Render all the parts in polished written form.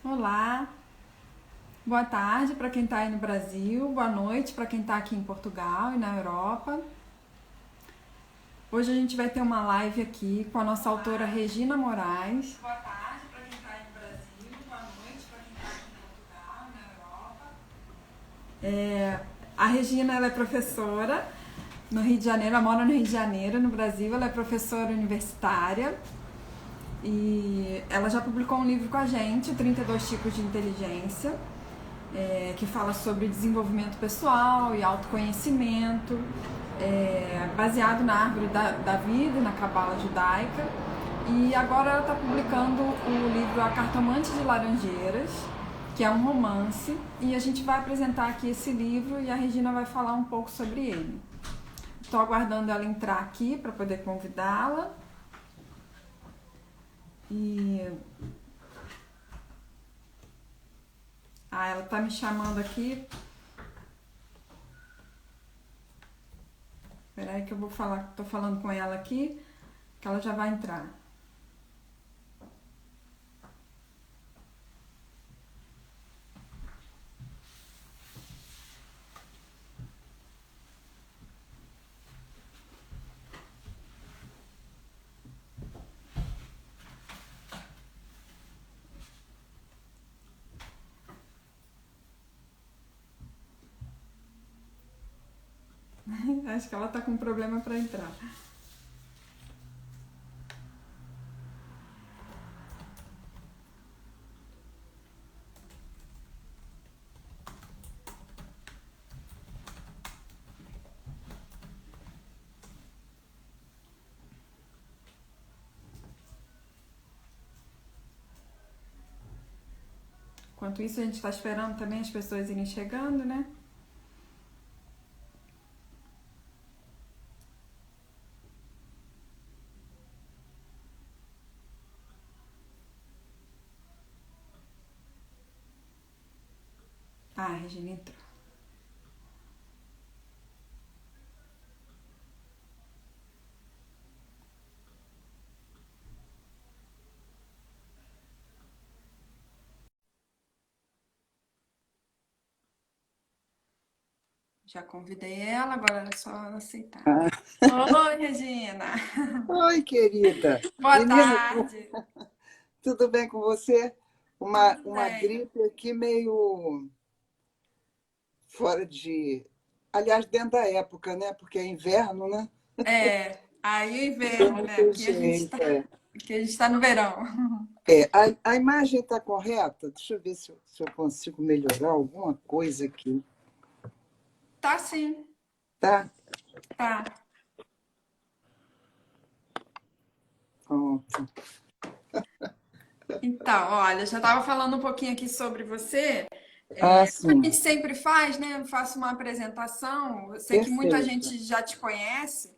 Olá, boa tarde para quem está aí no Brasil, boa noite para quem está aqui em Portugal e na Europa. Hoje a gente vai ter uma live aqui com a nossa autora Regina Moraes. Boa tarde para quem está aí no Brasil, boa noite para quem está aqui em Portugal e na Europa. A Regina ela é professora no Rio de Janeiro, ela mora no Rio de Janeiro, no Brasil, ela é professora universitária. E ela já publicou um livro com a gente, 32 tipos de inteligência, que fala sobre desenvolvimento pessoal e autoconhecimento, baseado na árvore da vida e na cabala judaica. E agora ela está publicando o livro A Cartomante de Laranjeiras, que é um romance, e a gente vai apresentar aqui esse livro e a Regina vai falar um pouco sobre ele. Estou aguardando ela entrar aqui para poder convidá-la. E ela tá me chamando aqui. Espera aí que eu vou falar, tô falando com ela aqui, que ela já vai entrar. Acho que ela tá com problema para entrar. Enquanto isso, a gente está esperando também as pessoas irem chegando, né? A Regina entrou. Já convidei ela, agora é só ela aceitar. Ah, Oi, Regina. oi, querida. Boa Menina, tarde. tudo bem com você? Tudo Uma bem? gripe aqui meio fora de... Aliás, dentro da época, né? Porque é inverno, né? Aí o Não tem inverno, né? muito jeito. Aqui a gente tá no verão. A imagem está correta? Deixa eu ver se eu consigo melhorar alguma coisa aqui. Tá sim, Tá? tá. Pronto. Então, olha, eu já estava falando um pouquinho aqui sobre você. Ah, Como a sim. gente sempre faz, né? Eu faço uma apresentação. Eu sei que muita Perfeito. gente já te conhece,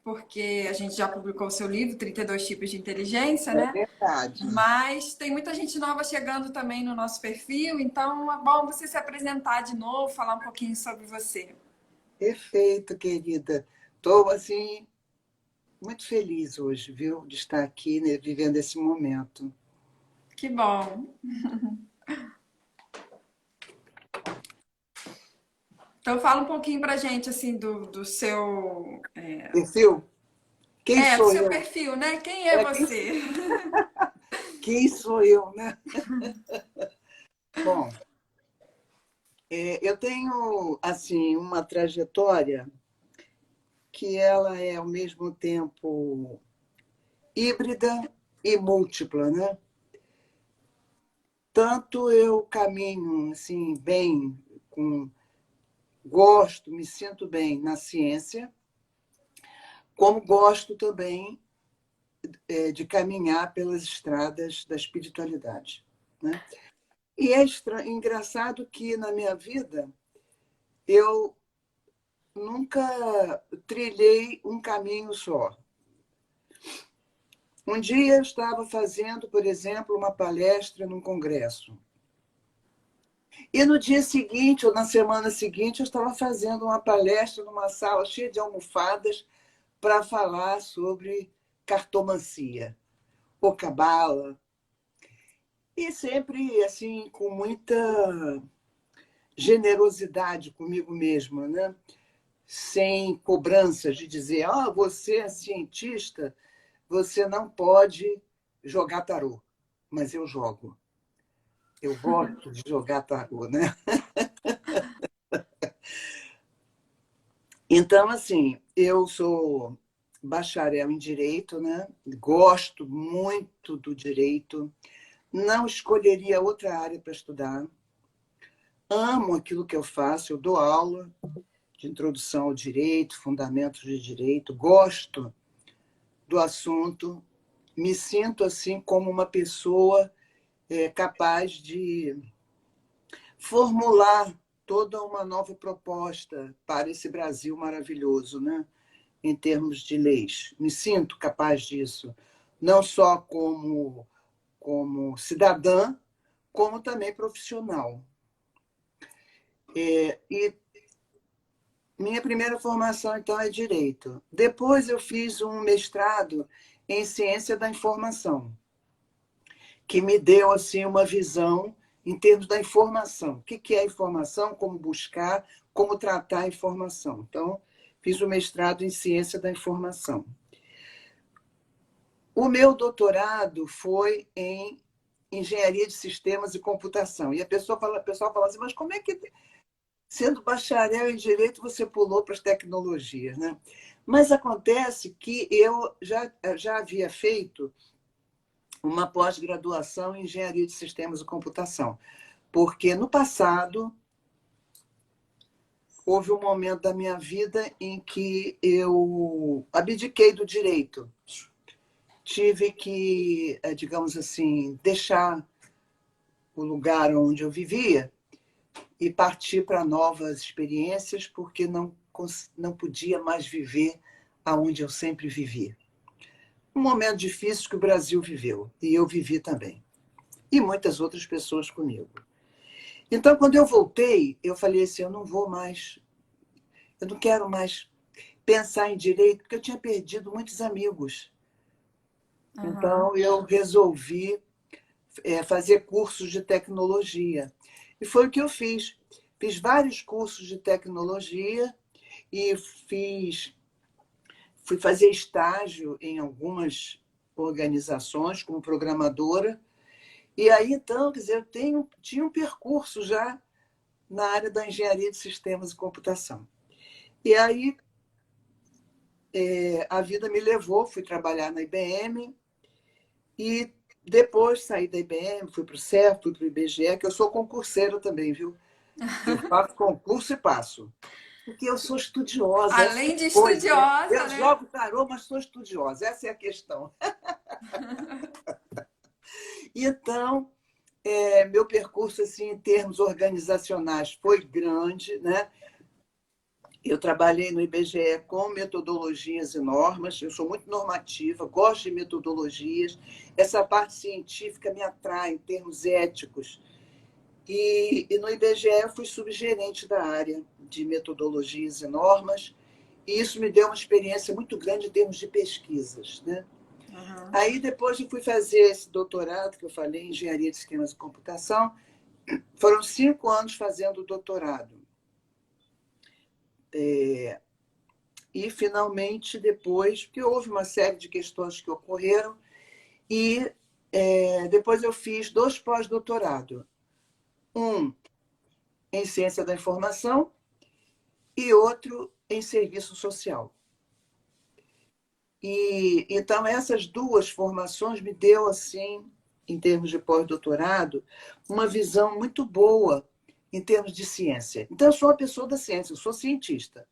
porque a gente já publicou o seu livro, 32 tipos de inteligência, É né? verdade. Mas tem muita gente nova chegando também no nosso perfil, então é bom você se apresentar de novo, falar um pouquinho sobre você. Perfeito, querida. Estou, assim, muito feliz hoje, viu? De estar aqui, né, vivendo esse momento. Que bom. Então fala um pouquinho pra gente assim do seu Perfil? Quem do sou seu eu? perfil, né? Quem é É, você? quem sou eu, né? Bom, eu tenho, assim, uma trajetória que ela é, ao mesmo tempo, híbrida e múltipla, né? Tanto eu caminho, assim, bem, com, gosto, me sinto bem na ciência, como gosto também de caminhar pelas estradas da espiritualidade, né? E é engraçado que na minha vida eu nunca trilhei um caminho só. Um dia eu estava fazendo, por exemplo, uma palestra num congresso. E no dia seguinte, ou na semana seguinte, eu estava fazendo uma palestra numa sala cheia de almofadas para falar sobre cartomancia, ou cabala. E sempre, assim, com muita generosidade comigo mesma, né? Sem cobranças de dizer, você é cientista, você não pode jogar tarô. Mas eu jogo. Eu gosto de jogar tarô, né? Então, assim, eu sou bacharel em direito, né? Gosto muito do direito, não escolheria outra área para estudar. Amo aquilo que eu faço, eu dou aula de introdução ao direito, fundamentos de direito, gosto do assunto, me sinto assim como uma pessoa capaz de formular toda uma nova proposta para esse Brasil maravilhoso, né? Em termos de leis. Me sinto capaz disso, não só como cidadã, como também profissional. E minha primeira formação, então, é direito. Depois eu fiz um mestrado em ciência da informação, que me deu assim uma visão em termos da informação. O que é informação, como buscar, como tratar a informação. Então, fiz o mestrado em ciência da informação. O meu doutorado foi em engenharia de sistemas e computação. E o pessoal fala assim, mas como é que, sendo bacharel em direito, você pulou para as tecnologias, né? Mas acontece que eu já havia feito uma pós-graduação em engenharia de sistemas e computação, porque no passado houve um momento da minha vida em que eu abdiquei do direito. Tive que, digamos assim, deixar o lugar onde eu vivia e partir para novas experiências, porque não podia mais viver aonde eu sempre vivi. Um momento difícil que o Brasil viveu, e eu vivi também. E muitas outras pessoas comigo. Então, quando eu voltei, eu falei assim, eu não quero mais pensar em direito, porque eu tinha perdido muitos amigos. Aham. Então, eu resolvi fazer cursos de tecnologia. E foi o que eu fiz. Fiz vários cursos de tecnologia e fui fazer estágio em algumas organizações como programadora. E aí, então, quer dizer, tinha um percurso já na área da engenharia de sistemas e computação. E aí, a vida me levou, fui trabalhar na IBM e depois saí da IBM, fui para o CERF, fui para o IBGE, que eu sou concurseira também, viu? Eu faço concurso e passo. Porque eu sou estudiosa, essa é Além de a coisa, né? estudiosa, Eu né? jogo tarô, mas sou estudiosa, essa é a questão. Então, meu percurso, assim, em termos organizacionais, foi grande, né? Eu trabalhei no IBGE com metodologias e normas, eu sou muito normativa, gosto de metodologias, essa parte científica me atrai em termos éticos. E no IBGE eu fui subgerente da área de metodologias e normas, e isso me deu uma experiência muito grande em termos de pesquisas, né? Aham. Aí depois eu fui fazer esse doutorado, que eu falei, em engenharia de sistemas e computação, foram 5 anos fazendo o doutorado. E, finalmente, depois, porque houve uma série de questões que ocorreram, e depois eu fiz 2 pós-doutorado. Um em ciência da informação e outro em serviço social. E então essas 2 formações me deu assim, em termos de pós-doutorado, uma visão muito boa em termos de ciência. Então eu sou uma pessoa da ciência, eu sou cientista.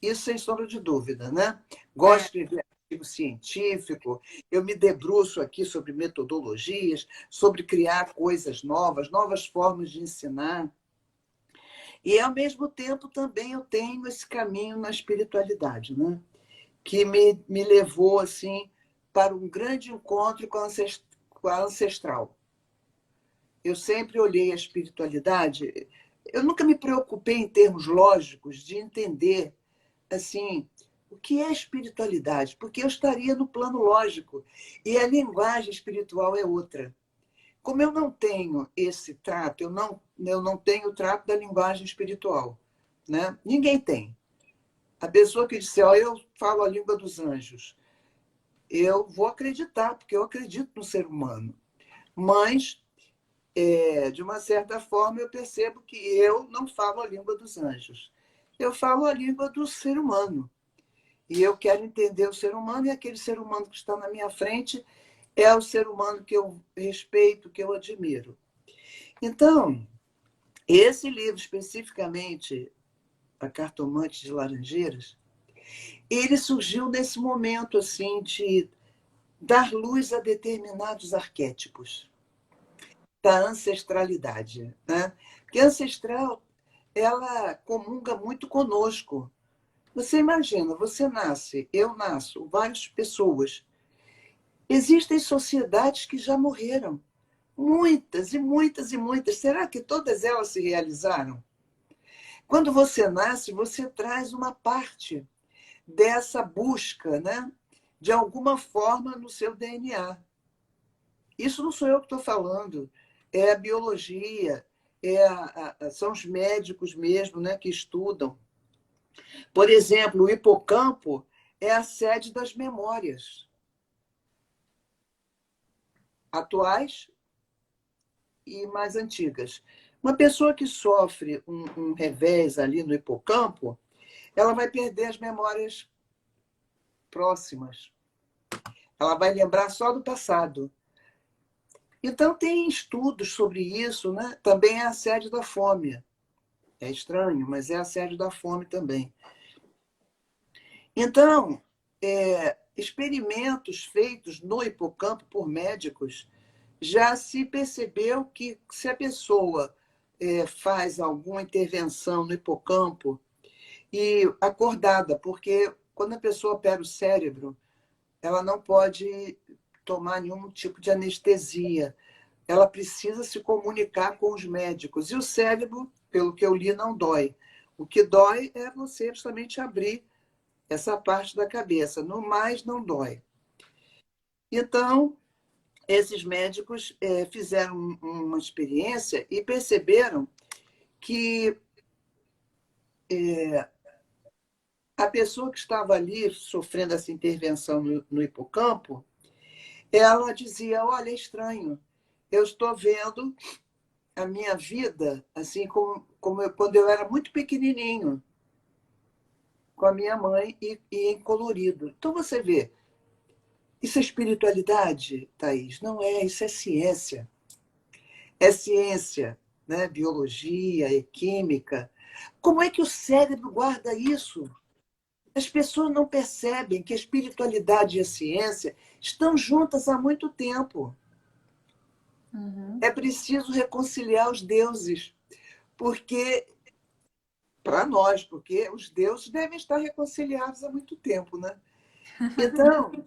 Isso sem sombra de dúvida, né? É. Gosto de escrever artigo científico, eu me debruço aqui sobre metodologias, sobre criar coisas novas, novas formas de ensinar. E, ao mesmo tempo, também eu tenho esse caminho na espiritualidade, né? Que me levou assim para um grande encontro com a ancestral. Eu sempre olhei a espiritualidade, eu nunca me preocupei em termos lógicos de entender assim o que é espiritualidade, porque eu estaria no plano lógico e a linguagem espiritual é outra. Como eu não tenho esse trato, eu não tenho o trato da linguagem espiritual, né? Ninguém tem. A pessoa que disser, ó, eu falo a língua dos anjos, eu vou acreditar, porque eu acredito no ser humano. Mas, de uma certa forma, eu percebo que eu não falo a língua dos anjos. Eu falo a língua do ser humano. E eu quero entender o ser humano, e aquele ser humano que está na minha frente é o ser humano que eu respeito, que eu admiro. Então, esse livro especificamente, A Cartomante de Laranjeiras, ele surgiu nesse momento assim de dar luz a determinados arquétipos da ancestralidade, né? Porque a ancestral, ela comunga muito conosco. Você imagina, você nasce, eu nasço, várias pessoas. Existem sociedades que já morreram. Muitas e muitas e muitas. Será que todas elas se realizaram? Quando você nasce, você traz uma parte dessa busca, né? De alguma forma no seu DNA. Isso não sou eu que estou falando, é a biologia, são os médicos mesmo, né, que estudam. Por exemplo, o hipocampo é a sede das memórias atuais e mais antigas. Uma pessoa que sofre um revés ali no hipocampo, ela vai perder as memórias próximas. Ela vai lembrar só do passado. Então, tem estudos sobre isso, né? Também é a sede da fome. É estranho, mas é a sede da fome também. Então, experimentos feitos no hipocampo por médicos já se percebeu que se a pessoa faz alguma intervenção no hipocampo e acordada, porque quando a pessoa opera o cérebro, ela não pode tomar nenhum tipo de anestesia. Ela precisa se comunicar com os médicos. E o cérebro, pelo que eu li, não dói. O que dói é você justamente abrir essa parte da cabeça. No mais, não dói. Então, esses médicos fizeram uma experiência e perceberam que a pessoa que estava ali sofrendo essa intervenção no hipocampo, ela dizia, olha, é estranho, eu estou vendo a minha vida assim como quando eu era muito pequenininho, com a minha mãe e em colorido. Então você vê, isso é espiritualidade, Thaís? Não é, isso é ciência. É ciência, né? Biologia, é química. Como é que o cérebro guarda isso? As pessoas não percebem que a espiritualidade e a ciência estão juntas há muito tempo. Uhum. É preciso reconciliar os deuses, porque para nós, porque os deuses devem estar reconciliados há muito tempo, né? Então,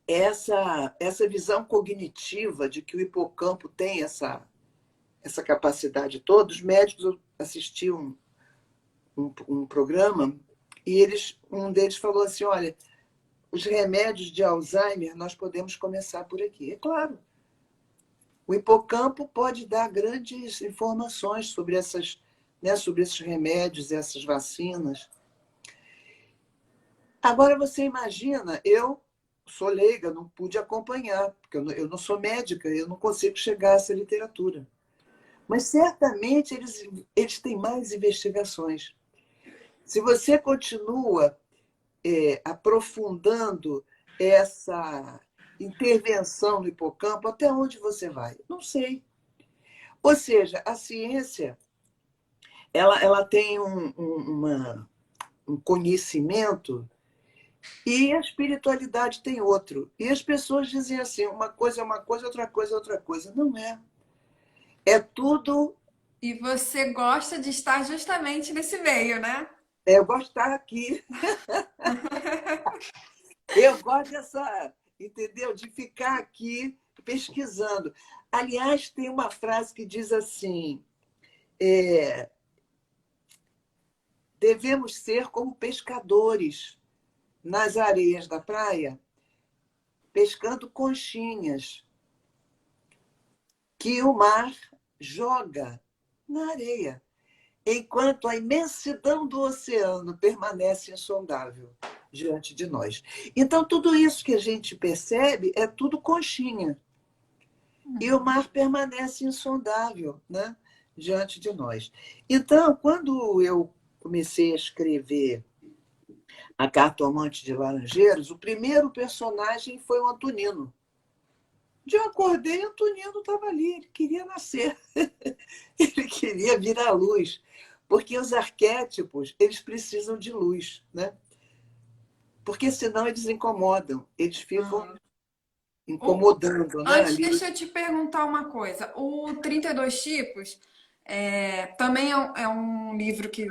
essa visão cognitiva de que o hipocampo tem essa capacidade toda, os médicos assistiam um programa e um deles falou assim, olha, os remédios de Alzheimer nós podemos começar por aqui. É claro, o hipocampo pode dar grandes informações sobre né, sobre esses remédios, essas vacinas. Agora você imagina, eu sou leiga, não pude acompanhar, porque eu não sou médica, eu não consigo chegar a essa literatura. Mas certamente eles têm mais investigações. Se você continua aprofundando essa intervenção no hipocampo, até onde você vai? Não sei. Ou seja, a ciência ela tem um conhecimento e a espiritualidade tem outro. E as pessoas dizem assim, uma coisa é uma coisa, outra coisa é outra coisa. Não é. É tudo. E você gosta de estar justamente nesse meio, né? Eu gosto de estar aqui. Eu gosto dessa, entendeu? De ficar aqui pesquisando. Aliás, tem uma frase que diz assim: é, devemos ser como pescadores nas areias da praia, pescando conchinhas. que o mar joga na areia, enquanto a imensidão do oceano permanece insondável diante de nós. Então, tudo isso que a gente percebe é tudo conchinha. E o mar permanece insondável, né, diante de nós. Então, quando eu comecei a escrever A Cartomante de Laranjeiras, o primeiro personagem foi o Antonino. De eu acordei, o Antonino estava ali, ele queria nascer, ele queria vir à luz, porque os arquétipos, eles precisam de luz, né? Porque senão eles incomodam, eles ficam incomodando, né? Antes, Ali. deixa eu te perguntar uma coisa. O 32 Tipos também é um livro que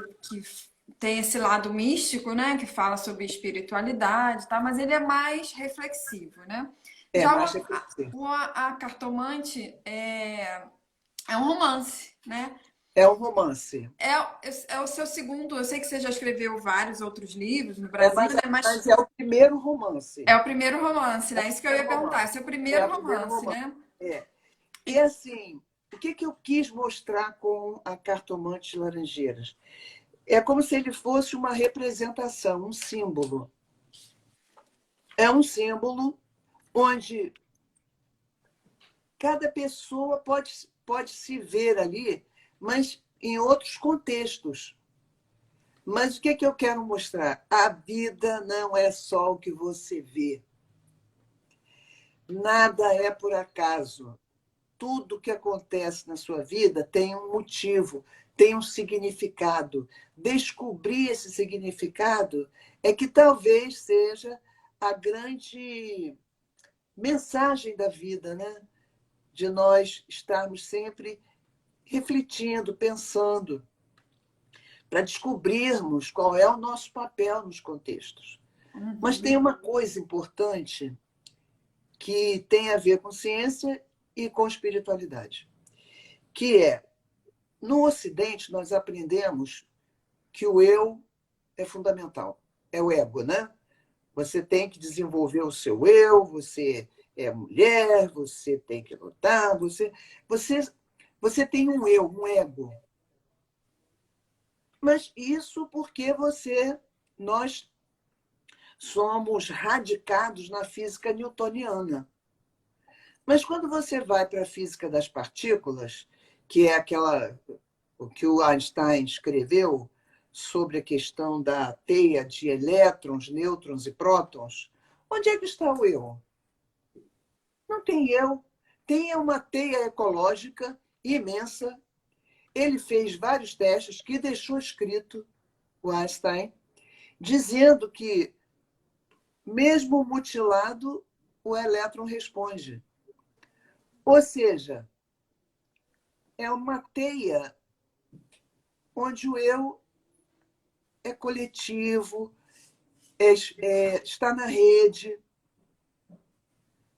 tem esse lado místico, né? Que fala sobre espiritualidade, tá? Mas ele é mais reflexivo, né? É, Já mais reflexivo. a Cartomante é um romance, né? É um romance. É o seu segundo. Eu sei que você já escreveu vários outros livros no É, Brasil, mas, né? mas Mas é o primeiro romance. é o primeiro romance, É o né? Isso que eu ia primeiro perguntar. romance. Esse é o É primeiro o primeiro romance, romance. né? É. E assim, o que eu quis mostrar com A Cartomante de Laranjeiras? É como se ele fosse uma representação, um símbolo. É um símbolo onde cada pessoa pode se ver ali, mas em outros contextos. Mas o que eu quero mostrar? A vida não é só o que você vê. Nada é por acaso. Tudo que acontece na sua vida tem um motivo, tem um significado. Descobrir esse significado é que talvez seja a grande mensagem da vida, né? De nós estarmos sempre refletindo, pensando, para descobrirmos qual é o nosso papel nos contextos. Mas tem uma coisa importante que tem a ver com ciência e com espiritualidade, que é, no Ocidente, nós aprendemos que o eu é fundamental, é o ego, né? Você tem que desenvolver o seu eu, você é mulher, você tem que lutar, você, você tem um eu, um ego. Mas isso porque nós somos radicados na física newtoniana. Mas quando você vai para a física das partículas, que é o que o Einstein escreveu sobre a questão da teia de elétrons, nêutrons e prótons, onde é que está o eu? Não tem eu. Tem uma teia ecológica imensa. Ele fez vários testes que deixou escrito, o Einstein, dizendo que, mesmo mutilado, o elétron responde. Ou seja, é uma teia onde o eu é coletivo, está na rede.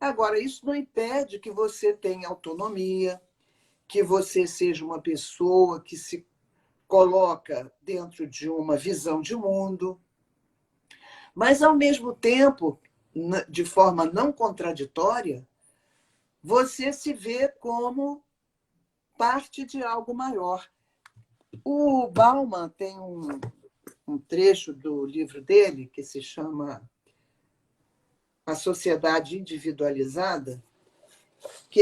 Agora, isso não impede que você tenha autonomia, que você seja uma pessoa que se coloca dentro de uma visão de mundo, mas, ao mesmo tempo, de forma não contraditória, você se vê como parte de algo maior. O Bauman tem um trecho do livro dele que se chama A Sociedade Individualizada, que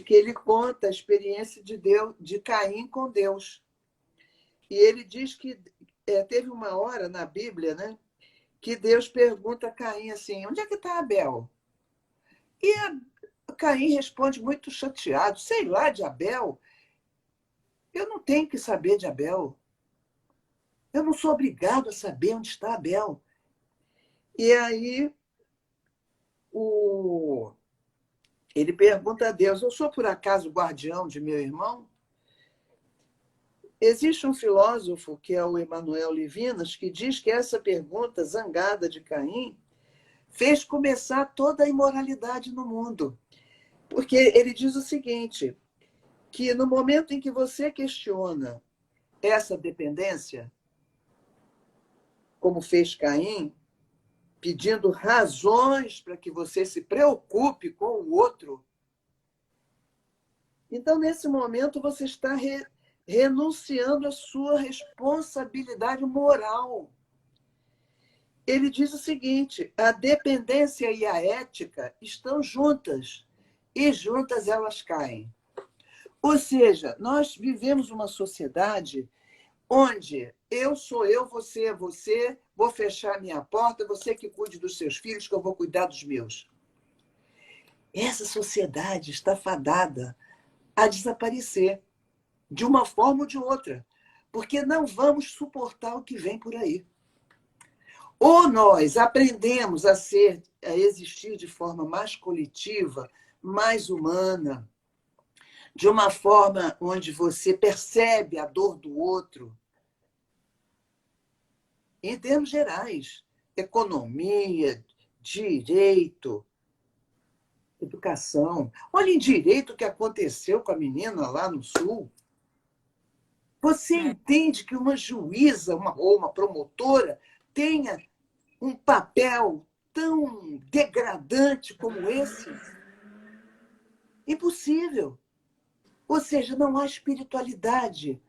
ele conta a experiência de Deus, de Caim com Deus. E ele diz que teve uma hora na Bíblia, né, que Deus pergunta a Caim assim: onde é que está Abel? E Caim responde muito chateado: sei lá, de Abel. Eu não tenho que saber de Abel. Eu não sou obrigado a saber onde está Abel. E aí ele pergunta a Deus: eu sou por acaso o guardião de meu irmão? Existe um filósofo, que é o Emmanuel Levinas, que diz que essa pergunta zangada de Caim fez começar toda a imoralidade no mundo. Porque ele diz o seguinte, que no momento em que você questiona essa dependência, como fez Caim, pedindo razões para que você se preocupe com o outro, Então, nesse momento, você está renunciando à sua responsabilidade moral. Ele diz o seguinte: a dependência e a ética estão juntas, e juntas elas caem. Ou seja, nós vivemos uma sociedade onde eu sou eu, você é você, vou fechar minha porta, você que cuide dos seus filhos, que eu vou cuidar dos meus. Essa sociedade está fadada a desaparecer, de uma forma ou de outra, porque não vamos suportar o que vem por aí. Ou nós aprendemos a existir de forma mais coletiva, mais humana, de uma forma onde você percebe a dor do outro, em termos gerais, economia, direito, educação. Olha em direito o que aconteceu com a menina lá no Sul. Você entende que uma juíza ou uma promotora tenha um papel tão degradante como esse? Impossível. Ou seja, não há espiritualidade.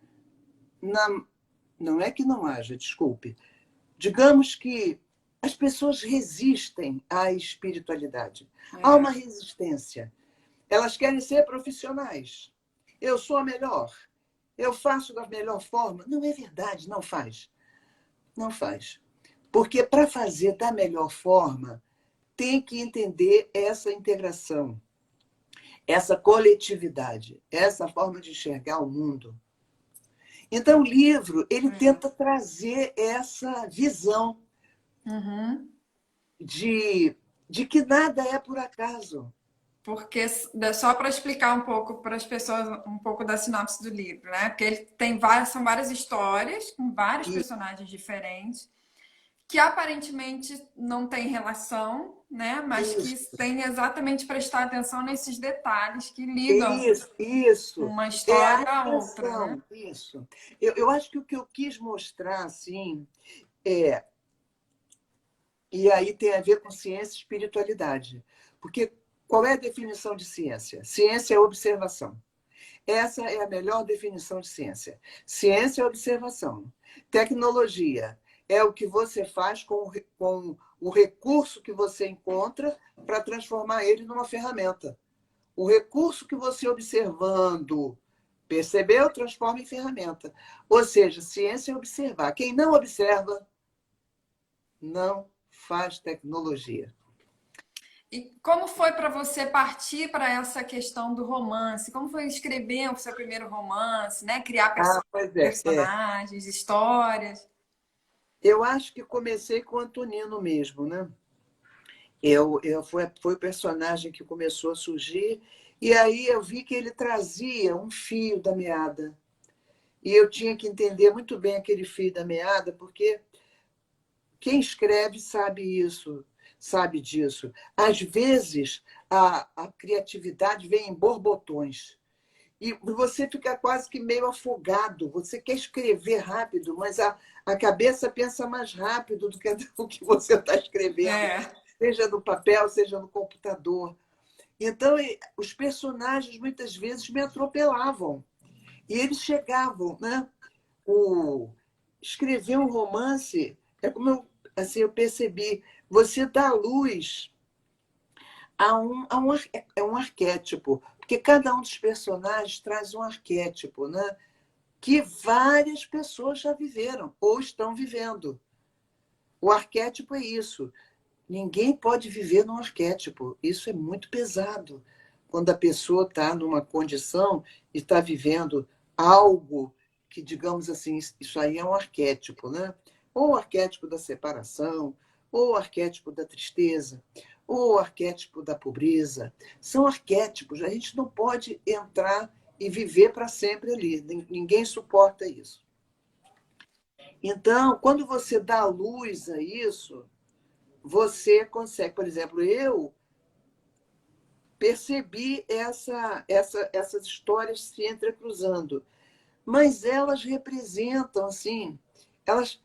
Não é que não haja, desculpe. Digamos que as pessoas resistem à espiritualidade. Há uma resistência. Elas querem ser profissionais. Eu sou a melhor. Eu faço da melhor forma. Não é verdade, não faz. Não faz. Porque para fazer da melhor forma, tem que entender essa integração, essa coletividade, essa forma de enxergar o mundo. Então, o livro, ele tenta trazer essa visão de que nada é por acaso. Porque, só para explicar um pouco para as pessoas, um pouco da sinopse do livro, né? Porque ele tem são várias histórias com vários personagens diferentes que aparentemente não têm relação, né? Mas que tem exatamente prestar atenção nesses detalhes que ligam Isso. uma É história a à outra, né? atenção, isso. Eu acho que o que eu quis mostrar, assim, e aí tem a ver com ciência e espiritualidade. Porque qual é a definição de ciência? Ciência é observação. Essa é a melhor definição de ciência. Ciência é observação. Tecnologia é o que você faz com o recurso que você encontra para transformar ele numa ferramenta. O recurso que você observando percebeu, transforma em ferramenta. Ou seja, ciência é observar. Quem não observa, não faz tecnologia. E como foi para você partir para essa questão do romance? Como foi escrever o seu primeiro romance, né? Criar Pois é. personagens, histórias? Eu acho que comecei com o Antonino mesmo, né? Foi o personagem que começou a surgir, e aí eu vi que ele trazia um fio da meada. E eu tinha que entender muito bem aquele fio da meada, porque quem escreve sabe isso, sabe disso. Às vezes, a criatividade vem em borbotões. E você fica quase que meio afogado. Você quer escrever rápido, mas a cabeça pensa mais rápido do que o que você está escrevendo, seja no papel, seja no computador. Então, os personagens muitas vezes me atropelavam. E eles chegavam, né? Escrever um romance é como eu percebi, você dá luz é um arquétipo, porque cada um dos personagens traz um arquétipo, né? Que várias pessoas já viveram ou estão vivendo. O arquétipo é isso. Ninguém pode viver num arquétipo. Isso é muito pesado. Quando a pessoa está numa condição e está vivendo algo que, digamos assim, isso aí é um arquétipo, né? Ou o arquétipo da separação, ou o arquétipo da tristeza, ou o arquétipo da pobreza. São arquétipos. A gente não pode entrar e viver para sempre ali. Ninguém suporta isso. Então, quando você dá luz a isso, você consegue. Por exemplo, eu percebi essas histórias se entrecruzando, mas elas representam, assim, elas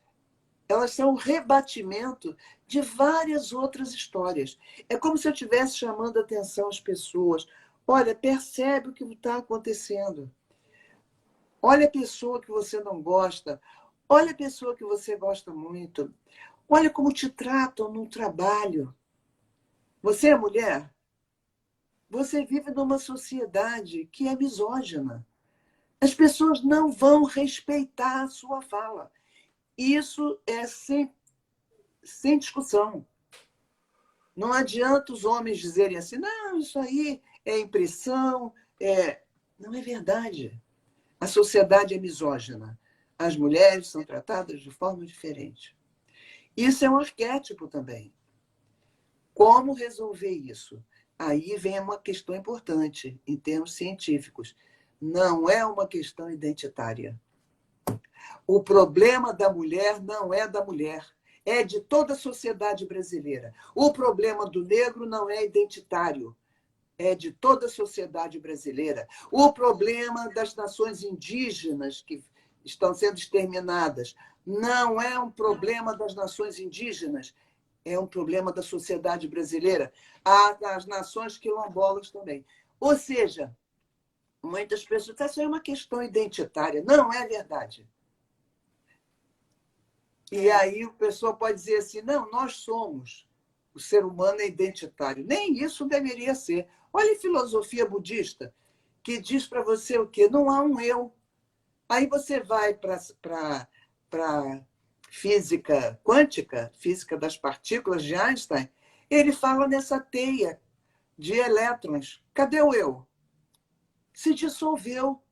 são um rebatimento de várias outras histórias. É como se eu estivesse chamando a atenção às pessoas. Olha, percebe o que está acontecendo. Olha a pessoa que você não gosta. Olha a pessoa que você gosta muito. Olha como te tratam no trabalho. Você é mulher? Você vive numa sociedade que é misógina. As pessoas não vão respeitar a sua fala. Isso é sem discussão. Não adianta os homens dizerem assim, não, isso aí é impressão. Não é verdade. A sociedade é misógina. As mulheres são tratadas de forma diferente. Isso é um arquétipo também. Como resolver isso? Aí vem uma questão importante em termos científicos. Não é uma questão identitária. O problema da mulher não é da mulher, é de toda a sociedade brasileira. O problema do negro não é identitário, é de toda a sociedade brasileira. O problema das nações indígenas que estão sendo exterminadas não é um problema das nações indígenas, é um problema da sociedade brasileira. Há das nações quilombolas também. Ou seja, muitas pessoas dizem, isso é uma questão identitária. Não é verdade. E aí a pessoa pode dizer assim, não, nós somos. O ser humano é identitário. Nem isso deveria ser. Olha a filosofia budista, que diz para você o quê? Não há um eu. Aí você vai para física quântica, física das partículas de Einstein, ele fala nessa teia de elétrons. Cadê o eu? Se dissolveu.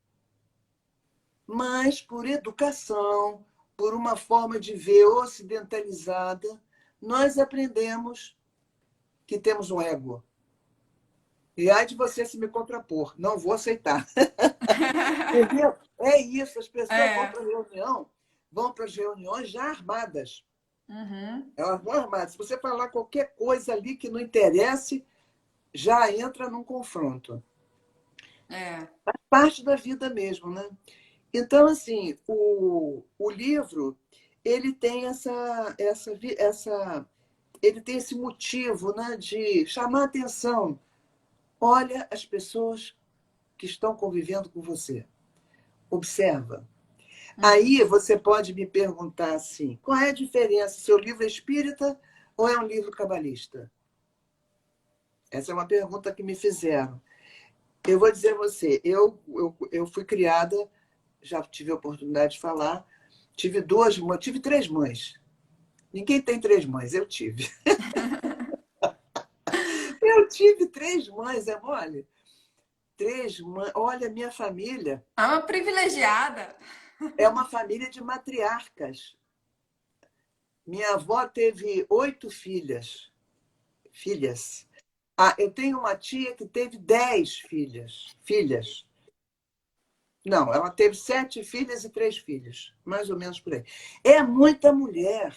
Mas por educação, por uma forma de ver ocidentalizada, nós aprendemos que temos um ego. E ai de você se me contrapor, não vou aceitar. Entendeu? É isso, as pessoas vão para as reuniões já armadas. Uhum. Elas vão armadas. Se você falar qualquer coisa ali que não interesse, já entra num confronto. Faz parte da vida mesmo, né? Então, assim, o livro ele tem ele tem esse motivo, né, de chamar a atenção. Olha as pessoas que estão convivendo com você. Observa. Aí você pode me perguntar assim, qual é a diferença? Seu livro é espírita ou é um livro cabalista? Essa é uma pergunta que me fizeram. Eu vou dizer a você, eu fui criada, já tive a oportunidade de falar, tive três mães. Ninguém tem três mães, eu tive. Eu tive três mães, é mole? Três mães. Olha, minha família É uma privilegiada. é uma família de matriarcas. Minha avó teve 8 filhas. Filhas. Ah, eu tenho uma tia que teve 10 filhas. Filhas. Não, ela teve 7 filhas e 3 filhos. Mais ou menos por aí. É muita mulher.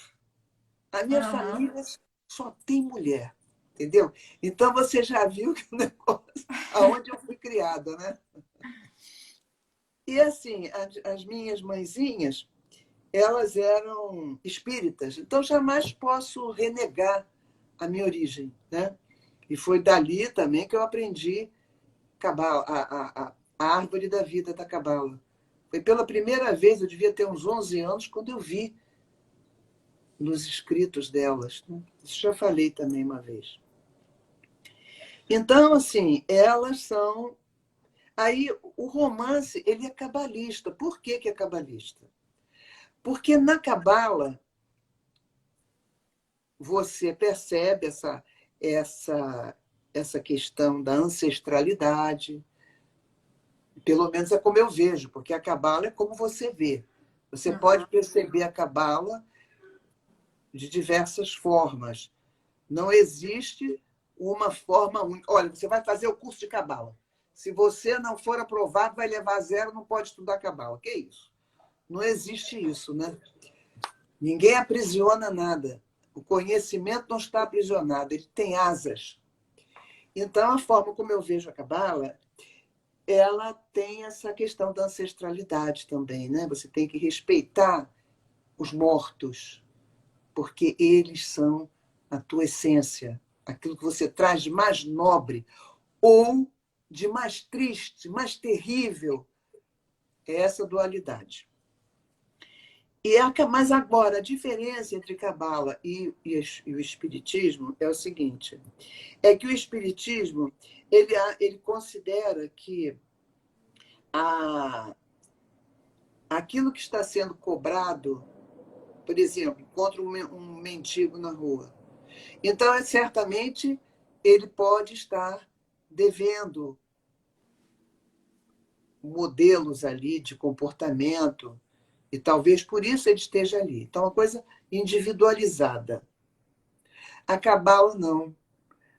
A minha Uhum. família só tem mulher. Entendeu? Então você já viu que o negócio, aonde eu fui criada, né? E assim, as minhas mãezinhas, elas eram espíritas, então jamais posso renegar a minha origem, né? E foi dali também que eu aprendi cabala, a árvore da vida da cabala. Foi pela primeira vez, eu devia ter uns 11 anos, quando eu vi nos escritos delas, né? Isso já falei também uma vez. Então, assim, elas são. Aí o romance ele é cabalista. Por que é cabalista? Porque na cabala você percebe essa, essa questão da ancestralidade, pelo menos é como eu vejo, porque a cabala é como você vê. Você pode perceber a cabala de diversas formas. Não existe uma forma única. Olha, você vai fazer o curso de cabala. Se você não for aprovado, vai levar zero, não pode estudar cabala. Que isso? Não existe isso, né? Ninguém aprisiona nada. O conhecimento não está aprisionado, ele tem asas. Então, a forma como eu vejo a cabala, ela tem essa questão da ancestralidade também, né? Você tem que respeitar os mortos, porque eles são a tua essência, aquilo que você traz de mais nobre, ou de mais triste, mais terrível, é essa dualidade. Mas agora, a diferença entre Cabala e o Espiritismo é o seguinte, é que o Espiritismo ele considera que aquilo que está sendo cobrado, por exemplo, contra um mendigo na rua, então, certamente, ele pode estar devendo modelos ali de comportamento, e talvez por isso ele esteja ali. Então, uma coisa individualizada. A Cabala, não.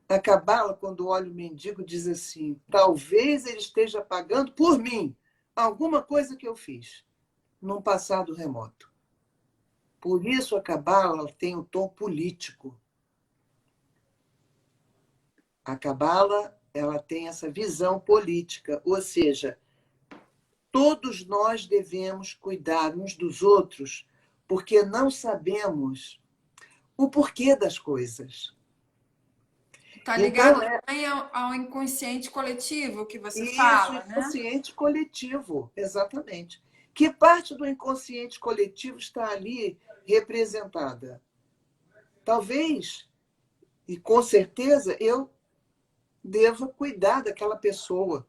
A Cabala, quando olha o mendigo, diz assim, talvez ele esteja pagando por mim alguma coisa que eu fiz num passado remoto. Por isso, a Cabala tem um tom político. A Cabala, ela tem essa visão política, ou seja, todos nós devemos cuidar uns dos outros, porque não sabemos o porquê das coisas. Está ligado também ao inconsciente coletivo que você Isso, fala, né? inconsciente coletivo, exatamente. Que parte do inconsciente coletivo está ali representada? Talvez, e com certeza, eu deva cuidar daquela pessoa.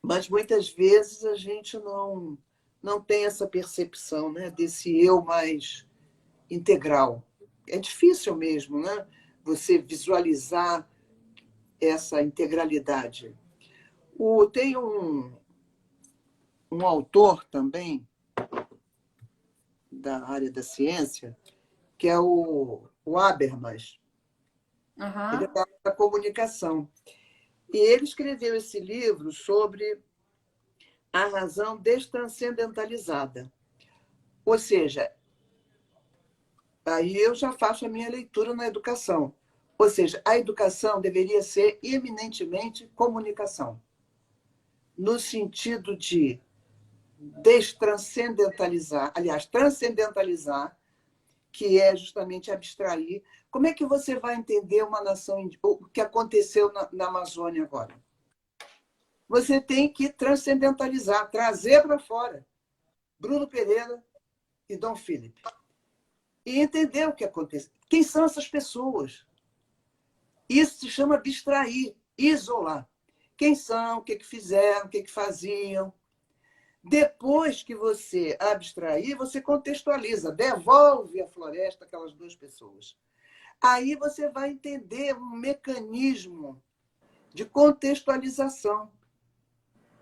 Mas muitas vezes a gente não tem essa percepção, né, desse eu mais integral. É difícil mesmo, né, você visualizar essa integralidade. Tem um autor também da área da ciência, que é o Habermas. Ele é da comunicação. E ele escreveu esse livro sobre a razão destranscendentalizada. Ou seja, aí eu já faço a minha leitura na educação. Ou seja, a educação deveria ser eminentemente comunicação, no sentido de destranscendentalizar, aliás, transcendentalizar, que é justamente abstrair. Como é que você vai entender uma nação, o que aconteceu na Amazônia agora? Você tem que transcendentalizar, trazer para fora Bruno Pereira e Dom Philip. E entender o que aconteceu. Quem são essas pessoas? Isso se chama abstrair, isolar. Quem são, o que fizeram, o que faziam. Depois que você abstrair, você contextualiza, devolve à floresta aquelas duas pessoas. Aí você vai entender um mecanismo de contextualização.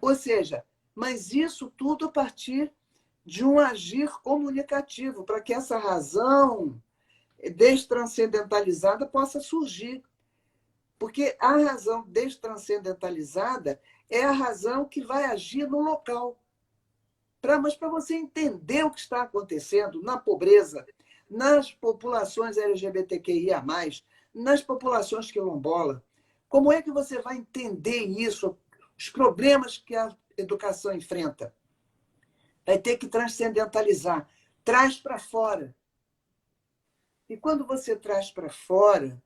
Ou seja, mas isso tudo a partir de um agir comunicativo, para que essa razão destranscendentalizada possa surgir. Porque a razão destranscendentalizada é a razão que vai agir no local. Mas para você entender o que está acontecendo na pobreza, nas populações LGBTQIA+, nas populações quilombolas, como é que você vai entender isso, os problemas que a educação enfrenta? Vai ter que transcendentalizar, traz para fora. E quando você traz para fora,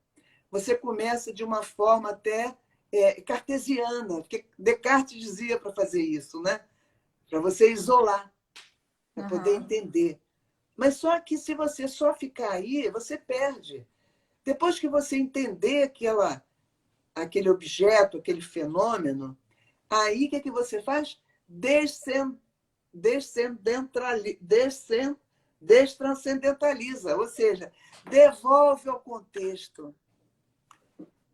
você começa de uma forma até cartesiana, porque Descartes dizia para fazer isso, né? Para você isolar, para poder entender. Mas só que se você só ficar aí, você perde. Depois que você entender aquele objeto, aquele fenômeno, aí o que você faz? Destranscendentaliza, ou seja, devolve ao contexto.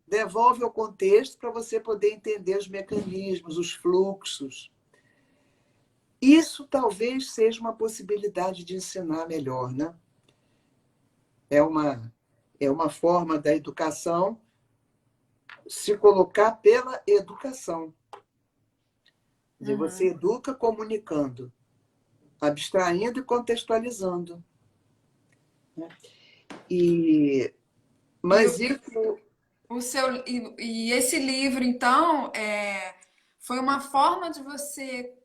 Devolve ao contexto para você poder entender os mecanismos, os fluxos. Isso talvez seja uma possibilidade de ensinar melhor, né? É uma forma da educação se colocar pela educação. Você educa comunicando, abstraindo e contextualizando. Mas e esse livro, então, foi uma forma de você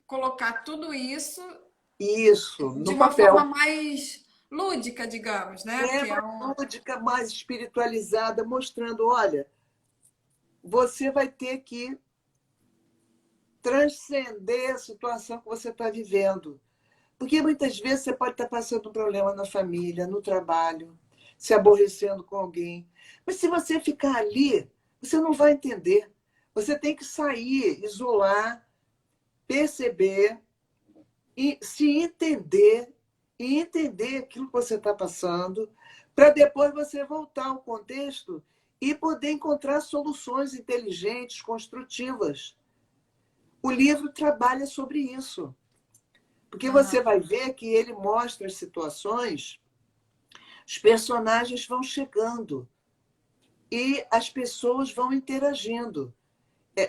colocar tudo isso de uma forma mais lúdica, digamos, né? Lúdica, mais espiritualizada, mostrando, olha, você vai ter que transcender a situação que você está vivendo. Porque muitas vezes você pode estar passando um problema na família, no trabalho, se aborrecendo com alguém. Mas se você ficar ali, você não vai entender. Você tem que sair, isolar, perceber e se entender e entender aquilo que você está passando, para depois você voltar ao contexto e poder encontrar soluções inteligentes, construtivas. O livro trabalha sobre isso. Porque você vai ver que ele mostra as situações, os personagens vão chegando e as pessoas vão interagindo.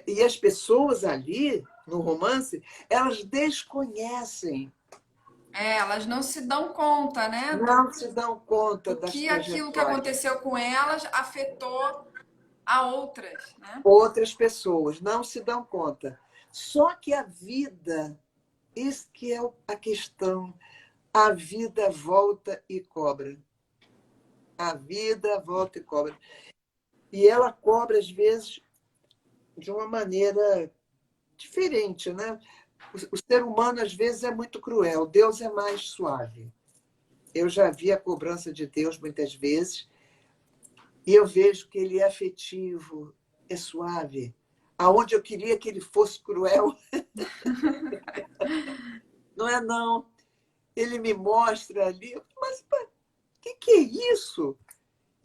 E as pessoas ali, no romance, elas desconhecem. Elas não se dão conta, né, Não se dão conta do das que aquilo que trajetórias. aconteceu com elas afetou a outras, né? Outras pessoas não se dão conta. Só que a vida, isso que é a questão, a vida volta e cobra. A vida volta e cobra. E ela cobra, às vezes, de uma maneira diferente, né? O ser humano, às vezes, é muito cruel. Deus é mais suave. Eu já vi a cobrança de Deus muitas vezes e eu vejo que ele é afetivo, é suave. Aonde eu queria que ele fosse cruel, não é não. Ele me mostra ali, mas o que é isso?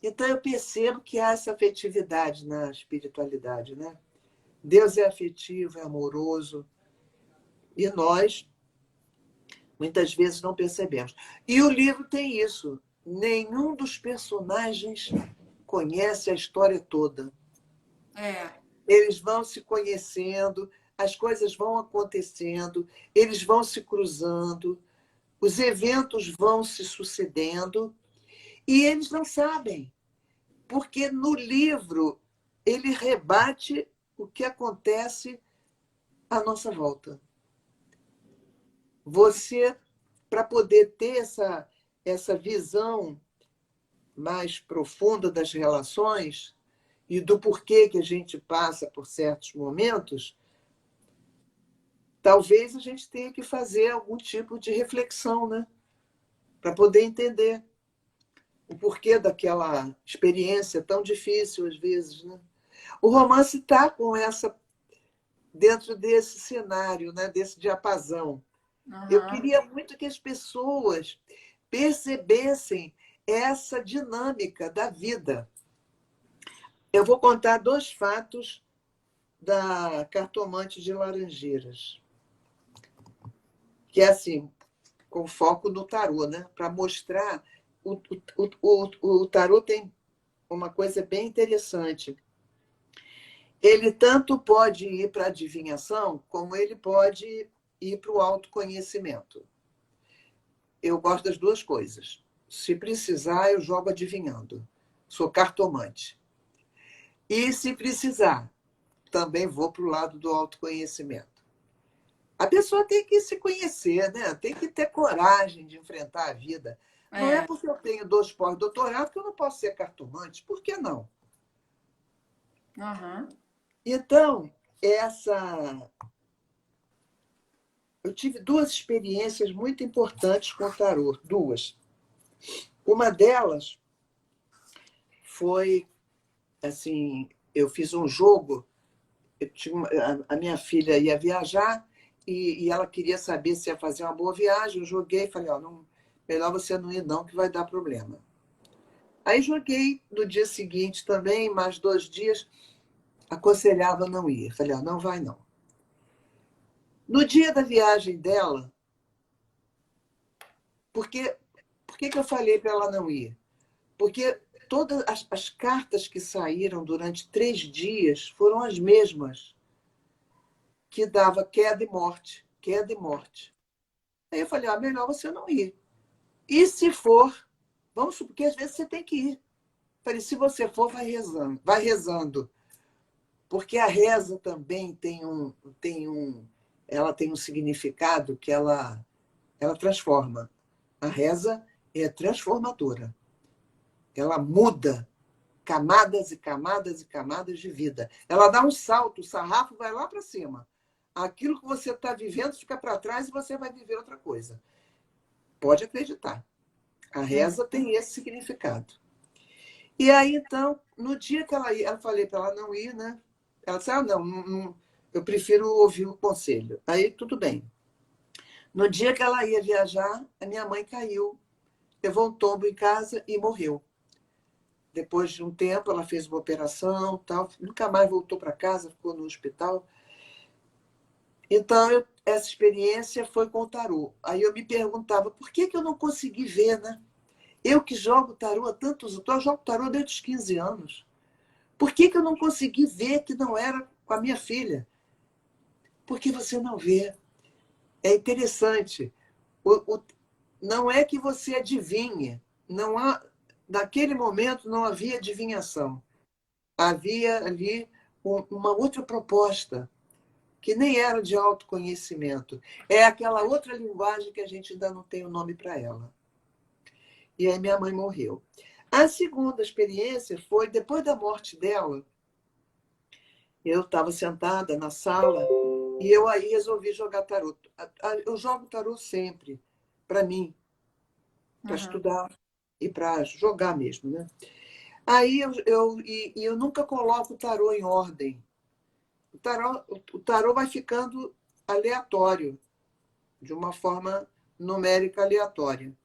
Então eu percebo que há essa afetividade na espiritualidade, né? Deus é afetivo, é amoroso, e nós muitas vezes não percebemos. E o livro tem isso. Nenhum dos personagens conhece a história toda. É. Eles vão se conhecendo, as coisas vão acontecendo, eles vão se cruzando, os eventos vão se sucedendo e eles não sabem, porque no livro ele rebate o que acontece à nossa volta. Você, para poder ter essa visão mais profunda das relações e do porquê que a gente passa por certos momentos, talvez a gente tenha que fazer algum tipo de reflexão, né? Para poder entender o porquê daquela experiência tão difícil às vezes, né? O romance está com essa dentro desse cenário, né? Desse diapasão. Eu queria muito que as pessoas percebessem essa dinâmica da vida. Eu vou contar 2 fatos da Cartomante de Laranjeiras, que é assim, com foco no tarô, né? Para mostrar. O tarô tem uma coisa bem interessante. Ele tanto pode ir para a adivinhação, como ele pode ir para o autoconhecimento. Eu gosto das 2 coisas. Se precisar, eu jogo adivinhando. Sou cartomante. E se precisar, também vou para o lado do autoconhecimento. A pessoa tem que se conhecer, né? Tem que ter coragem de enfrentar a vida. Não é porque eu tenho 2 pós-doutorado que eu não posso ser cartomante. Por que não? Então, eu tive 2 experiências muito importantes com o tarô. 2. Uma delas foi, assim, eu fiz um jogo, a minha filha ia viajar e ela queria saber se ia fazer uma boa viagem. Eu joguei e falei, não, melhor você não ir não, que vai dar problema. Aí joguei no dia seguinte também, mais 2 dias, aconselhava não ir. Falei, não vai não. No dia da viagem dela, por que eu falei para ela não ir? Porque todas as cartas que saíram durante 3 dias foram as mesmas, que dava queda e morte, queda e morte. Aí eu falei, melhor você não ir. E se for, vamos supor, porque às vezes você tem que ir. Falei, se você for, vai rezando. Porque a reza também ela tem um significado que ela transforma. A reza é transformadora. Ela muda camadas e camadas e camadas de vida. Ela dá um salto, o sarrafo vai lá para cima. Aquilo que você está vivendo fica para trás e você vai viver outra coisa. Pode acreditar. A reza tem esse significado. E aí, então, no dia que ela ia, eu falei para ela não ir, né? Ela disse, não, eu prefiro ouvir o conselho. Aí, tudo bem. No dia que ela ia viajar, a minha mãe caiu, levou um tombo em casa e morreu. Depois de um tempo, ela fez uma operação, tal, nunca mais voltou para casa, ficou no hospital. Então, essa experiência foi com o tarô. Aí eu me perguntava, por que eu não consegui ver, né? Eu que jogo tarô há tantos anos, eu jogo tarô desde os 15 anos. Por que eu não consegui ver que não era com a minha filha? Porque você não vê. É interessante. Não é que você adivinhe. Não há, naquele momento não havia adivinhação. Havia ali uma outra proposta, que nem era de autoconhecimento. É aquela outra linguagem que a gente ainda não tem o nome para ela. E aí minha mãe morreu. A segunda experiência foi, depois da morte dela, eu estava sentada na sala e eu aí resolvi jogar tarô. Eu jogo tarô sempre, para mim, para estudar e para jogar mesmo, né? Aí eu nunca coloco o tarô em ordem. O tarô vai ficando aleatório, de uma forma numérica aleatória.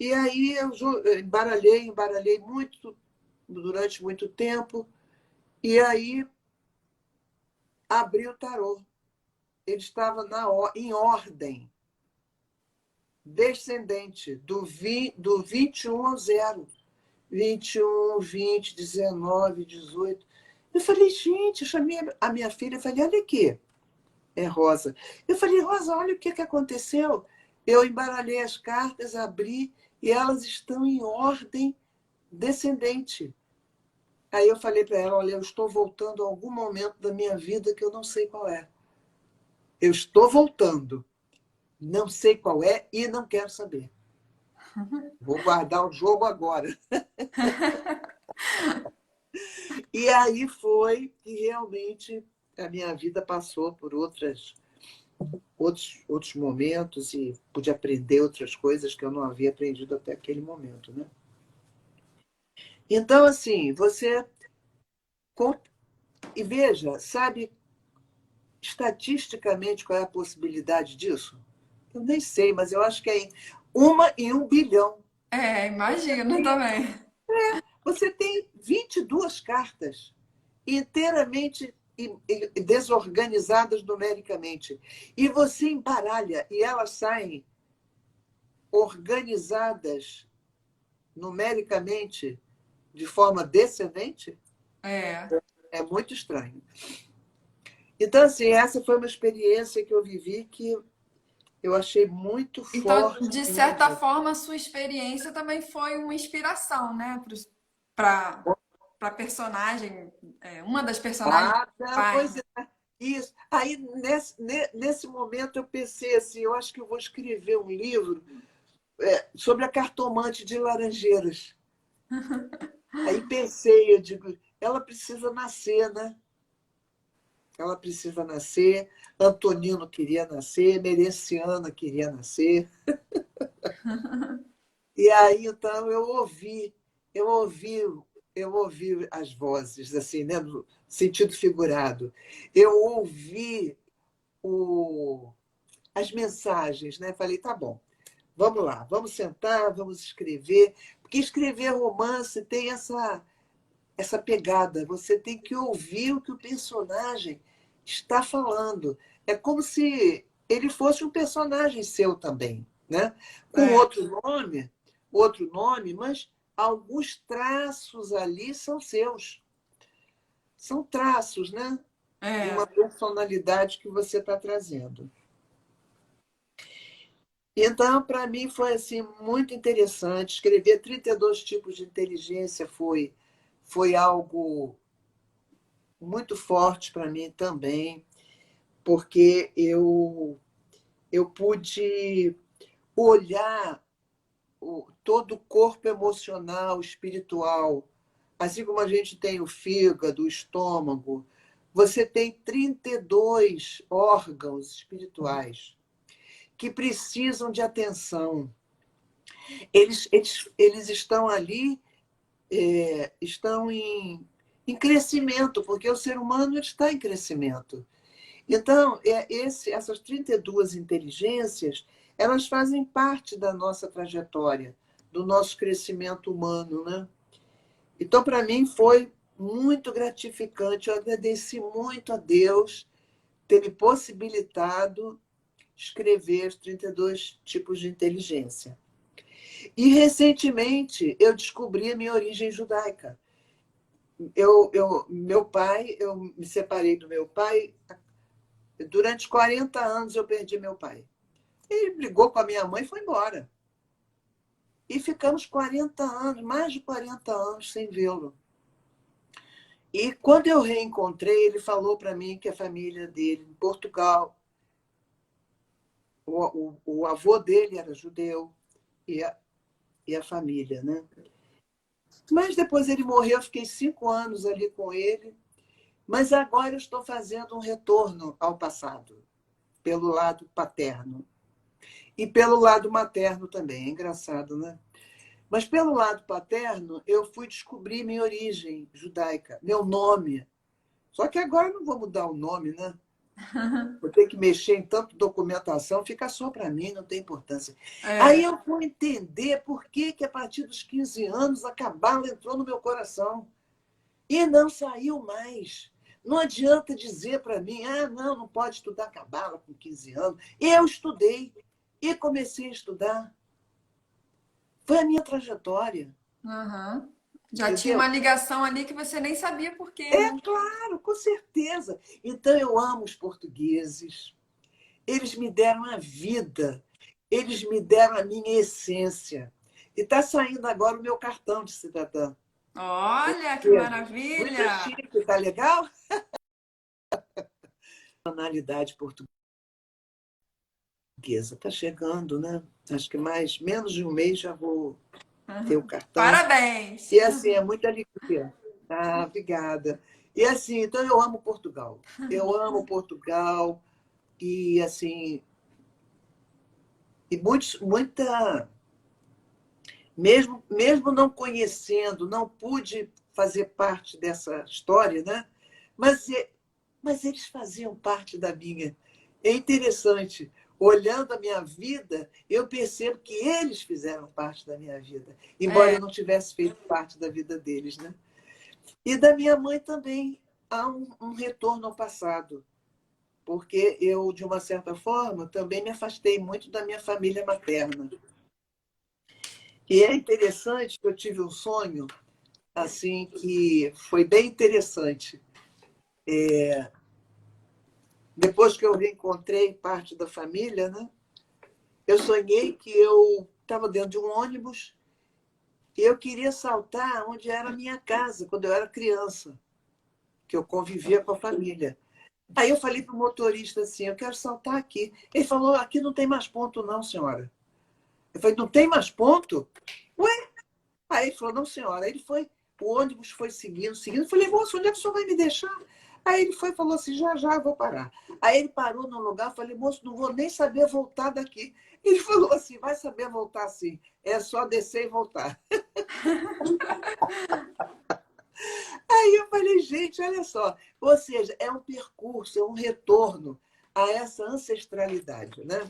E aí eu embaralhei muito, durante muito tempo, e aí abri o tarô. Ele estava em ordem descendente, do 21 ao 0. 21, 20, 19, 18. Eu falei, gente, eu chamei a minha filha e falei, olha aqui, é Rosa. Eu falei, Rosa, olha o que aconteceu. Eu embaralhei as cartas, abri, e elas estão em ordem descendente. Aí eu falei para ela, olha, eu estou voltando a algum momento da minha vida que eu não sei qual é. Eu estou voltando. Não sei qual é e não quero saber. Vou guardar o jogo agora. E aí foi que realmente a minha vida passou por outros momentos e pude aprender outras coisas que eu não havia aprendido até aquele momento, né? Então, assim, você... E veja, sabe estatisticamente qual é a possibilidade disso? Eu nem sei, mas eu acho que é uma em 1 bilhão. Imagino também. Você tem 22 cartas inteiramente desorganizadas numericamente. E você embaralha e elas saem organizadas numericamente de forma descendente. É. É muito estranho. Então, assim, essa foi uma experiência que eu vivi que eu achei muito Então, forte de na minha certa vida. forma, a sua experiência também foi uma inspiração, né? Para personagem, uma das personagens Ah, do não, pai. pois é. Isso. Aí, nesse momento, eu pensei assim, eu acho que eu vou escrever um livro sobre a cartomante de Laranjeiras. Aí pensei, eu digo, ela precisa nascer, né? Ela precisa nascer, Antonino queria nascer, Mereciana queria nascer. E aí, então, eu ouvi, eu ouvi as vozes, assim, né, no sentido figurado. Eu ouvi as mensagens, né? Falei, tá bom, vamos lá, vamos sentar, vamos escrever, porque escrever romance tem essa pegada, você tem que ouvir o que o personagem está falando. É como se ele fosse um personagem seu também, né? Com É, outro nome, mas alguns traços ali são seus. São traços, né? De uma é. personalidade que você está trazendo. Então, para mim, foi assim, muito interessante. Escrever 32 tipos de inteligência foi algo muito forte para mim também, porque eu pude olhar todo o corpo emocional, espiritual assim como a gente tem o fígado, o estômago, você tem 32 órgãos espirituais que precisam de atenção. Eles estão ali, estão em crescimento, porque o ser humano está em crescimento. Então, essas 32 inteligências, elas fazem parte da nossa trajetória, do nosso crescimento humano, né? Então, para mim, foi muito gratificante. Eu agradeci muito a Deus ter me possibilitado escrever os 32 tipos de inteligência. E, recentemente, eu descobri a minha origem judaica. Eu me separei do meu pai. Durante 40 anos, eu perdi meu pai. Ele brigou com a minha mãe e foi embora. E ficamos 40 anos, mais de 40 anos, sem vê-lo. E quando eu reencontrei, ele falou para mim que a família dele, em Portugal, o avô dele era judeu e a família, né? Mas depois ele morreu, eu fiquei 5 anos ali com ele. Mas agora eu estou fazendo um retorno ao passado, pelo lado paterno. E pelo lado materno também, é engraçado, né? Mas pelo lado paterno, eu fui descobrir minha origem judaica, meu nome. Só que agora eu não vou mudar o nome, né? Vou ter que mexer em tanta documentação, fica só para mim, não tem importância. Aí eu vou entender por que, a partir dos 15 anos a cabala entrou no meu coração e não saiu mais. Não adianta dizer para mim, não pode estudar cabala com 15 anos. Eu estudei e comecei a estudar. Foi a minha trajetória. Uhum. Já tinha Entendeu? uma ligação ali que você nem sabia por quê, né? Claro, com certeza. Então, eu amo os portugueses. Eles me deram a vida. Eles me deram a minha essência. E está saindo agora o meu cartão de cidadã. Olha que Muito maravilha! chique, tá legal? Nacionalidade portuguesa. Está chegando, né? Acho que menos de um mês já vou ter o cartão. Parabéns! E assim, é muita alegria. Obrigada. E assim, então eu amo Portugal. Eu amo Portugal e assim, e muita, mesmo não conhecendo, não pude fazer parte dessa história, né? Mas, mas eles faziam parte da minha. É interessante. Olhando a minha vida, eu percebo que eles fizeram parte da minha vida, embora eu não tivesse feito parte da vida deles, né? E da minha mãe também há um retorno ao passado, porque eu, de uma certa forma, também me afastei muito da minha família materna. E é interessante que eu tive um sonho assim que foi bem interessante. Depois que eu reencontrei parte da família, né, eu sonhei que eu estava dentro de um ônibus e eu queria saltar onde era a minha casa, quando eu era criança, que eu convivia com a família. Aí eu falei para o motorista assim, eu quero saltar aqui. Ele falou, aqui não tem mais ponto não, senhora. Eu falei, não tem mais ponto? Ué? Aí ele falou, não, senhora. Aí ele foi, o ônibus foi seguindo, seguindo. Eu falei, moço, onde é que o senhor vai me deixar? Aí ele foi e falou assim, já, já, eu vou parar. Aí ele parou no lugar, eu falei, moço, não vou nem saber voltar daqui. Ele falou assim, vai saber voltar sim. É só descer e voltar. Aí eu falei, gente, olha só. Ou seja, é um percurso, é um retorno a essa ancestralidade, né?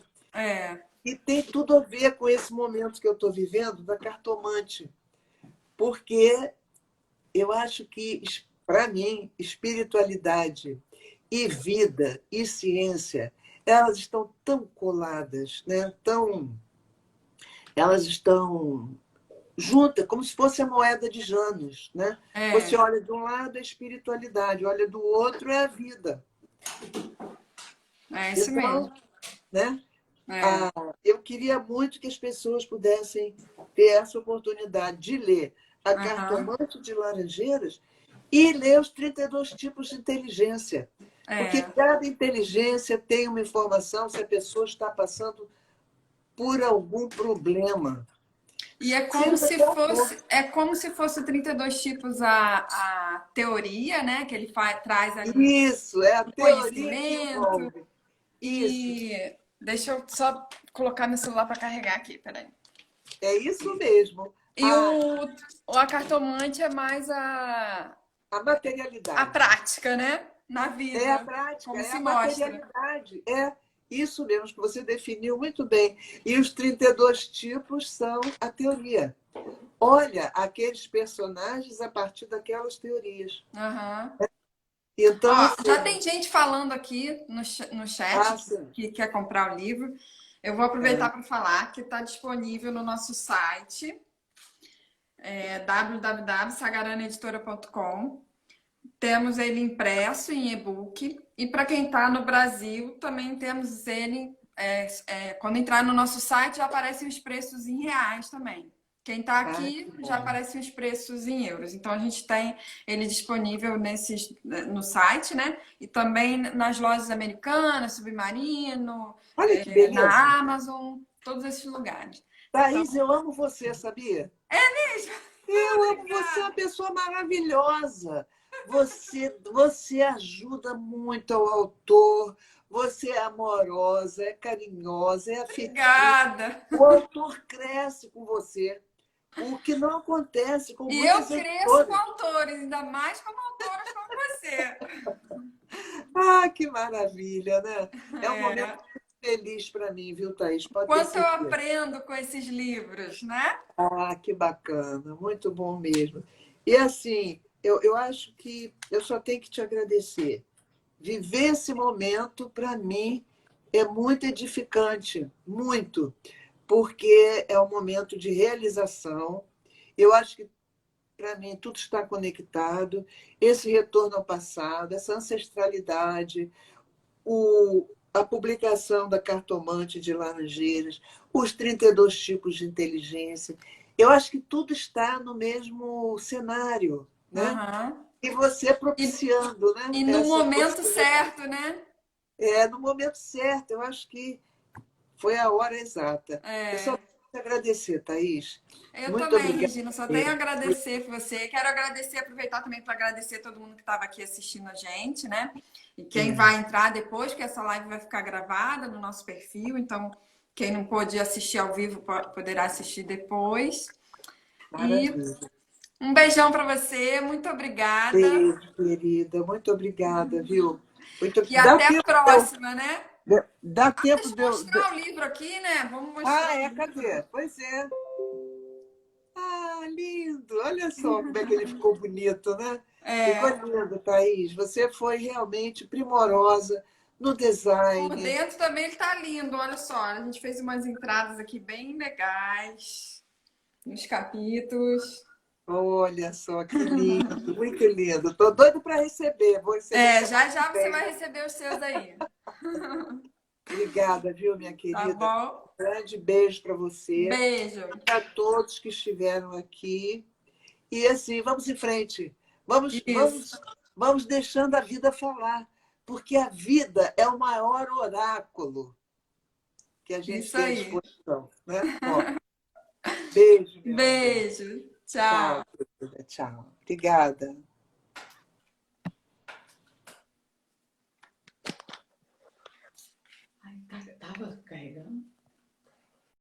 E tem tudo a ver com esse momento que eu estou vivendo da cartomante. Porque eu acho que, para mim, espiritualidade e vida e ciência, elas estão tão coladas, né? Elas estão juntas, como se fosse a moeda de Janos, né? Você olha de um lado é a espiritualidade, olha do outro é a vida. É isso então, mesmo. Né? Eu queria muito que as pessoas pudessem ter essa oportunidade de ler A Cartomante de Laranjeiras e ler os 32 tipos de inteligência. Porque cada inteligência tem uma informação se a pessoa está passando por algum problema. E Sempre vai ter autor. é como se fosse 32 tipos a teoria, né? Que ele traz ali Isso, é a o teoria que conhecimento. envolve. Isso, E deixa eu só colocar meu celular para carregar aqui, peraí. é isso mesmo. E a cartomante é mais A a materialidade. prática, né? Na É a vida, prática, como é se a mostra. materialidade. É isso mesmo que você definiu muito bem. E os 32 tipos são a teoria. Olha aqueles personagens a partir daquelas teorias. Aham. Então, Ó, já assim, tem gente falando aqui no chat sim. que quer comprar o livro. Eu vou aproveitar É. para falar que está disponível no nosso site, www.sagaraneditora.com. Temos ele impresso em e-book. E para quem está no Brasil, também temos ele. Quando entrar no nosso site, já aparecem os preços em reais também. Quem está Que aqui já bom. aparecem os preços em euros. Então a gente tem ele disponível no site, né? E também nas lojas americanas, Submarino, Olha que beleza. na Amazon, todos esses lugares. Então, Thaís, eu amo você, sabia? Eu amo você, é uma obrigada. pessoa maravilhosa. Você ajuda muito ao autor, você é amorosa, é carinhosa, é afetiva. Obrigada. O autor cresce com você, o que não acontece com E eu muitas cresço com editoras. autores, ainda mais como autoras como você. Ah, que maravilha, né? É um momento É. muito feliz para mim, viu, Thaís? O Pode ter quanto eu certeza. aprendo com esses livros, né? Ah, que bacana, muito bom mesmo. E assim, eu acho que eu só tenho que te agradecer. Viver esse momento, para mim, é muito edificante, muito, porque é um momento de realização. Eu acho que, para mim, tudo está conectado. Esse retorno ao passado, essa ancestralidade, a publicação da Cartomante de Laranjeiras, os 32 tipos de inteligência. Eu acho que tudo está no mesmo cenário, né? Uhum. E você E, propiciando, né? e no Essa momento possibilidade. certo, né? No momento certo, eu acho que foi a hora exata. Eu só É. tenho que te agradecer, Thaís. Eu Muito também, obrigada Regina, só tenho a mesmo. agradecer por você. Quero agradecer, aproveitar também para agradecer todo mundo que estava aqui assistindo a gente, né? E quem vai entrar depois, que essa live vai ficar gravada no nosso perfil, então quem não pôde assistir ao vivo poderá assistir depois. E Maravilha. um beijão para você, muito obrigada. Beijo, querida. Muito obrigada, viu? Muito... E até a próxima, né? Dá tempo Deixa eu de eu. mostrar o livro aqui, né? Vamos Ah, mostrar o livro. cadê? Pois é. Ah, lindo! Olha só como é que ele ficou bonito, né? Ficou É, lindo, Thaís. Você foi realmente primorosa no por design. dentro também ele tá lindo, olha só. A gente fez umas entradas aqui bem legais nos capítulos. Olha só que lindo, muito lindo. Estou doido para receber. Vou receber Já semana que já você vem. vai receber os seus aí, Obrigada, viu, minha tá querida? bom? Grande beijo para você, Beijo. para todos que estiveram aqui. E assim, vamos em frente. Vamos, Isso, vamos, vamos deixando a vida falar, porque a vida é o maior oráculo que a gente isso tem à aí. disposição, né? Ó, beijo, meu amor. Beijo. Tchau, Tchau. querida. Tchau. Obrigada.